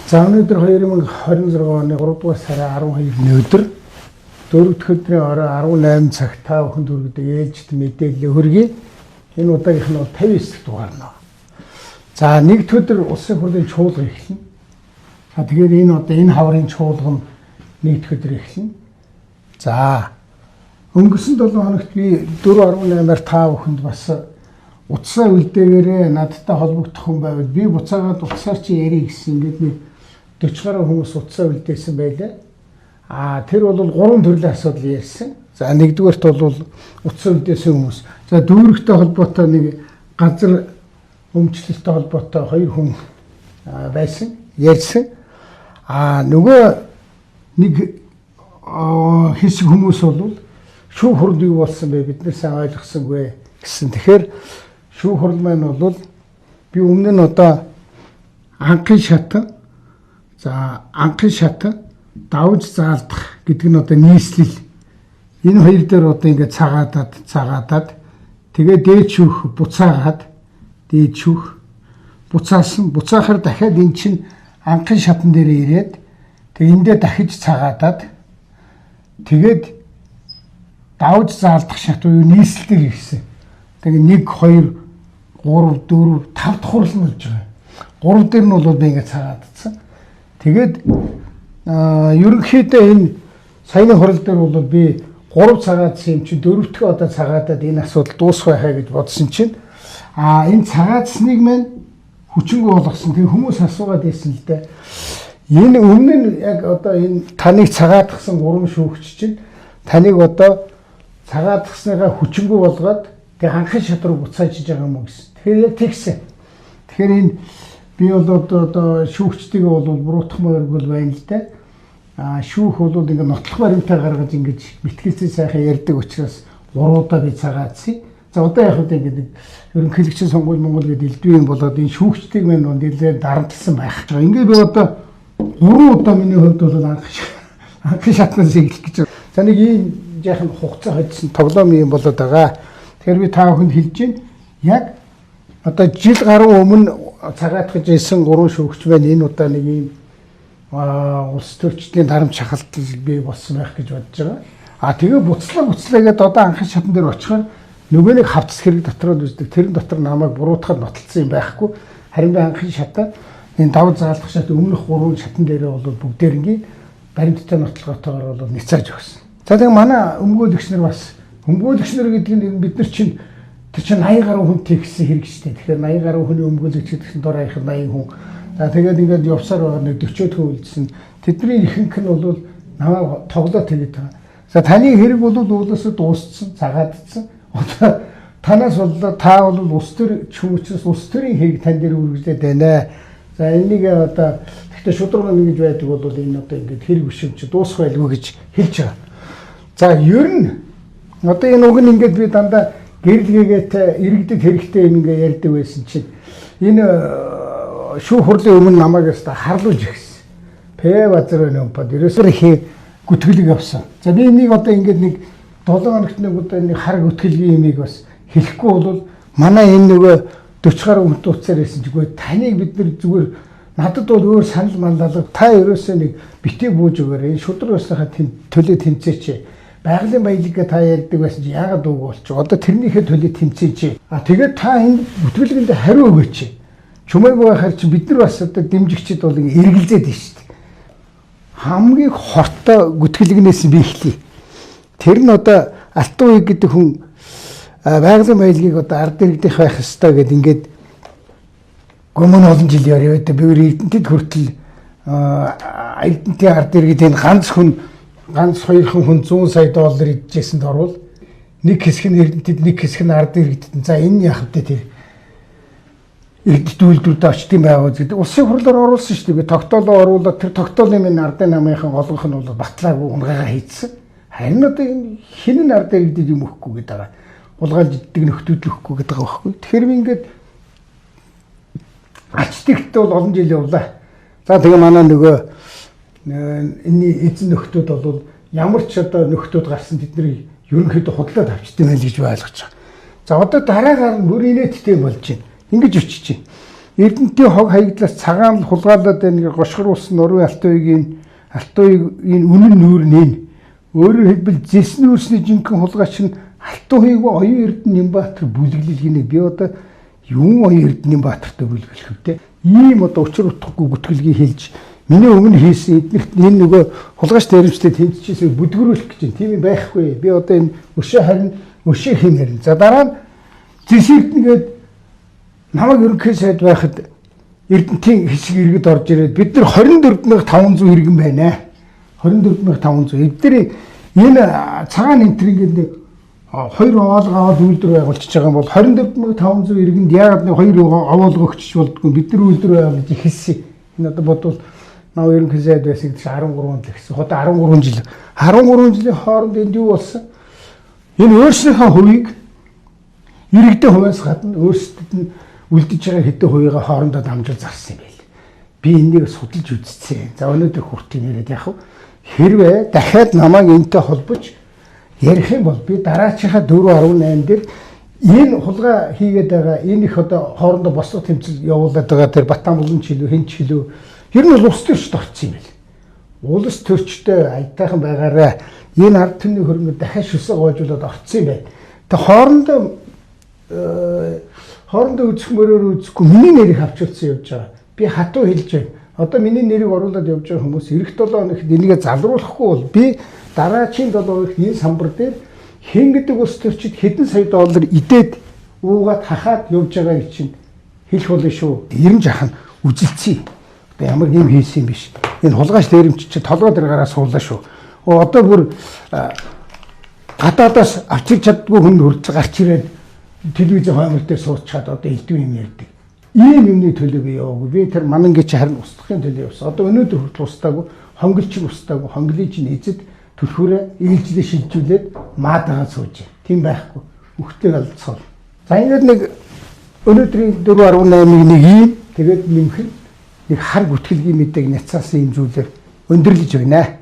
За өнөөдөр 2026 оны 3 дугаар сарын 12-ны өдөр 4 дахь өдрийн орой 18 цагт та бүхэнд хүргэдэг ээлжид мэдээлэл хүргэе. Энэ удаагийнх нь бол 59 дугаар нь. За нэгд өдөр улсын хурлын чуулга эхэлнэ. За тэгээд энэ хаврын чуулга нь нэгд өдөр эхэлнэ. За өнгөрсөн 7 хоногт би 4:18-аар та бүхэнд бас утсаа үлдээгээрээ надтай холбогдох хүн байвал би буцаагаад утсаар чи ярих гэсэн ингээд нэг 40 гаруй хүмүүс утсаа үлдээсэн байлаа. Тэр бол 3 төрлийн асуудал ярьсан. За нэгдүгээрт бол утсаа үлдээсэн хүмүүс. За дүүрэгтэй холбоотой нэг газар өмчлөлттэй холбоотой 2 хүн байсан, ярьсан. Нөгөө нэг хэсэг хүмүүс бол шүүх хурал юу болсон бэ? Бид нар сайн ойлгосонгүй гэсэн. Тэгэхээр шүүх хурал маань бол би өмнө нь одоо анхын шатан давж заалдах гэдэг нь одоо нийслэл энэ хоёр дээр одоо ингээд цагаатаад тэгээ дээд шүүх буцаагаад дээд шүүх буцаахаар дахиад эн чинь анхын шатан дээр ирээд тэгээ эндээ дахиж цагаатаад тэгээд давж заалдах шат уу нийслэл дээр ирсэн. Тэгээ 1 2 3 4 5 дахь хурал нь болж байгаа. 3 дээр нь бол би ингээд цагаатдсан. Тэгээд ерөнхийдөө энэ саяны хурал дээр бол би 3 цагаатсан юм чинь 4 дахь одоо цагаатаад энэ асуудал дуусах байхаа гэж бодсон чинь энэ цагаатсныг маань хүчингүй болгосон. Тэгээ хүмүүс асуугаад байсан л дээ. Энэ өмнө нь яг одоо энэ таныг цагаатгсан 3 шүүгч чинь таныг одоо цагаатгсныгаа хүчингүй болгоод тэгээ анхын шат руу буцааж байгаа юм уу гэсэн. Тэгэхээр яг тэгсэн. Тэгэхээр энэ би бол одоо шүүгчдийг бол буруутгахмааргүй байна л дээ. Шүүх бол ингээ нотлох баримтаа гаргаж ингэж мэтгэлцээ сайхан ярьдаг учраас 3 удаа би цагаатсан. За одоо яг үгүй ингээ ерөнхийлөгчийн сонгуул Монгол гэдэг элдвийн болоод энэ шүүгчдийг мань нэлээд дарамтлсан байх. Ингээ би одоо 3 удаа миний хувьд бол анхын шатнаас эхлэх гэж байна. За нэг ийм яахан хугацаа хоцсон тоглоом юм болоод байгаа. Тэгэхээр би та бүхэнд хэлж байна. Яг одоо жил гаруй өмнө цагаатгаж ирсэн 3 шүүгч байна. Энэ удаа нэг ийм улс төрчдийн дарамт шахалтал бий болсон байх гэж бодож байгаа. Тэгээ буцлаагээд одоо анхын шатан дээр очихоор нөгөө нэг хавцс хэрэг дотроо үздэг. Тэрэн дотор намайг буруутахад нотлсон юм байхгүй. Харин би анхын шатаа энэ давж заалдах шат өмнөх 3 шатан дээрээ бол бүгдээрнгийн баримттай нотлоготойгоор бол ницааж өгсөн. За тэгээ манай өмгөөлөгч нар бас өмгөөлөгч нар гэдэг нь бид нар чинь тэр чинь 80 гаруй хүнтэй гэсэн хэрэг шүү дээ. Тэгэхээр 80 гаруй хүний өмгөөлөгч гэдэг нь дор аяхан 80 хүн. За тэгээд ингээд явсаар байгаа нэг 40 хүн үлдсэн. Тэдний ихэнх нь бол намайг тоглоо тэгээд байгаа. За таны хэрэг бол уулаасаа дууссан, цагаатдсан. Одоо танаас боллоо та бол улс төр чүмчс улс төрийн хэрэг тань дээр үргэлжлээд байна. За энийг одоо гэхдээ шударга нэг гэж байдаг бол энэ одоо ингээд хэрэг бишимч дуусах байлгүй гэж хэлж байгаа. За ер нь одоо энэ уг нь ингээд би дандаа гэрэлгээгээд иргэдэг хэрэгтэй юм ингээ ярьдаг байсан чинь энэ шүүх хурлын өмнө намайг яста харлуулж ирсэн. Базар байна юм бод ерөөсөө их гүтгэлэг авсан. За би энийг одоо ингээд нэг 7 хоногт нэг удаа нэг хар гүтгэлгийн юмыг бас хэлэхгүй бол манай энэ нөгөө 40 гаруй хүн утсаар ирсэн ч үгүй таныг бид нар зүгээр надад бол өөр санал мандалга та ерөөсөө нэг битээ бууж өгөөрэй. Энэ шудраг усныхаа төлөө тэмцээч. Байгалийн баялагаа та ярьдаг байсан чи яагаад дууг болчих. Одоо тэрнийхээ төлөө тэмцээч. Тэгээд та энэ бүтгэлгэнд хариу өгөөч. Чумайг байхаар чи бид нар бас одоо дэмжигчд бол эргэлзээд байна шүү дээ. Хамгийн хортой гүтгэлгнээс би эхлэе. Тэр нь одоо Алтан ууг гэдэг хүн байгалийн баялагийг одоо ард иргэдийнх байх ёстой гэд ингээд гомон олон жил яваад би Эрдэнэтэд хүртэл Эрдэнэтийн ард иргэдийн ганц 2 хүн 100 сая доллар идчихсэнд орвол нэг хэсэг нь Эрдэнэтэд нэг хэсэг нь ард иргэдэд. За энэ яах вэ тэр Эрдэнэт үйлдвэрт очтын байгуулж гэдэг улсын хурлаар оруулсан шүү дээ. Би тогтоолоо оруулаад тэр тогтоолын минь ардын намынхан олонх нь бол батлаагүй унгагаа хийцэн. Харин одоо энэ хинэн ард иргэдэд юм өгөхгүй гэдэг байгаа. Улгаалж иддэг нөхдүүд өгөхгүй гэдэг байгаа байхгүй. Тэгэхээр би ингээд ачтэгт бол олон жил явлаа. За тэгээ манай нөгөө энэний эзэн нөхдүүд бол ямар ч одоо нөхдүүд гарсан тэднийг ерөнхийдөө худлаад авчдсан байл гэж ойлгож байгаа. За одоо дараагаар нь бүр инээдтэй болж байна. Ингэж өчөж чинь. Эрдэнтийн хог хаягдлаас цагаан хулгайлаад байна гошгор улс Норвей Алтан үеийн үнэн нүүр нь өөрөөр хэлбэл зэсний үлсний жинхэнэ хулгайч нь Алтан үеийн оюун эрдэнэ Нямбатар бүлэглэлгийг би одоо юун оюун эрдэнэ Нямбатартай бүлэглэх вэ? Ийм одоо учир утгагүй гүтгэлгийг хэлж миний өмнө хийсэн эднэрт энэ нөгөө хулгайч дээрэмчтэй тэмцчихсэн бүдгөрүүлэх гэж байна. Тийм юм байхгүй. Би одоо энэ өшөө харин өшөө хэмээр. За дараа нь зэс эрдэнэгээд намайг ерөнхий сайд байхад Эрдэнтийн хэсэг иргэд орж ирээд бид нар 24500 иргэн байна. 24500. Эдгээр энэ цагаан энтрингээд хоёр овоолго аваад үйлдвэр байгуулчихж байгаа бол 24500 иргэнд яагаад нэг хоёр овоолго өгчих болдгоо бид нар үйлдвэр байгуулж хэлсэн. Энэ одоо бодвол нав ерөнхий сайд байсан гэж 13 онд л гэсэн. Одоо 13 жил. 13 жилийн хооронд энд юу болсон? Энэ өөрсдийнхөө хувийг иргэдийн хувьас гадна өөрсдөд нь үлдэж байгаа хэдэн хувийнхаа хоорондоо дамжуул зарсан юм байл. Би энийг судалж үзсэн. За өнөөдөр хүртийн яриад яг хэрвээ дахиад намайг энэтэй холбож ярих юм бол би дараачихаа 4.18 дээр энэ хулгай хийгээд байгаа энэ их одоо хоорондоо босго тэмцэл явуулаад байгаа тэр Батамбулан ч хэлүү хэн ч хэлүү ер нь бол улс төрчд орсон юм байл. Улс төрчтэй аятайхан байгаараа энэ ард түмний хөрөнгө дахиад шүсэг гоожуулаад орсон юм байна. Тэг хоорондоо үзэх мөрөөр үзэхгүй миний нэрийг авчирсан явж байгаа. Би хатуу хэлж байна. Одоо миний нэрийг оруулаад явж байгаа хүмүүс эх 7 хоногт энийгээ залруулахгүй бол би дараагийн 7 хоногт энэ самбар дээр хэн гэдэг улс төрчид хэдэн сая доллар идээд уугаад хахаад явж байгааг чинь хэлэх болно шүү. 90 жахан үжилцээ. Одоо ямар юм хийсэн юм биш. Энэ хулгайч дээрэмч чи толгой дээр гараа суулаа шүү. Одоо бүр гадаадаас авчирч чаддгүй хүн хурц гарч ирээд телевизийн хоймол дээр суучаад одоо элдв юм ярьдаг. Ийм юмны төлөө би яваагүй. Би тэр манангийн чи харин устгахын төлөө явсан. Одоо өнөөдөр хүртэл устаагүй, хонголчин устаагүй, хонглын чинь эзэд төлхөөрэ ээлжлээ шилжүүлээд маадагаа сууж. Тийм байхгүй. Үхтэйг алдцал. За ингээд нэг өнөөдрийн 4.18-ыг нэг ийм тэгээд нэмэх нэг хар гүтгэлгийн мэдээг няцаасан юм зүйлээр өндөрлөж байна.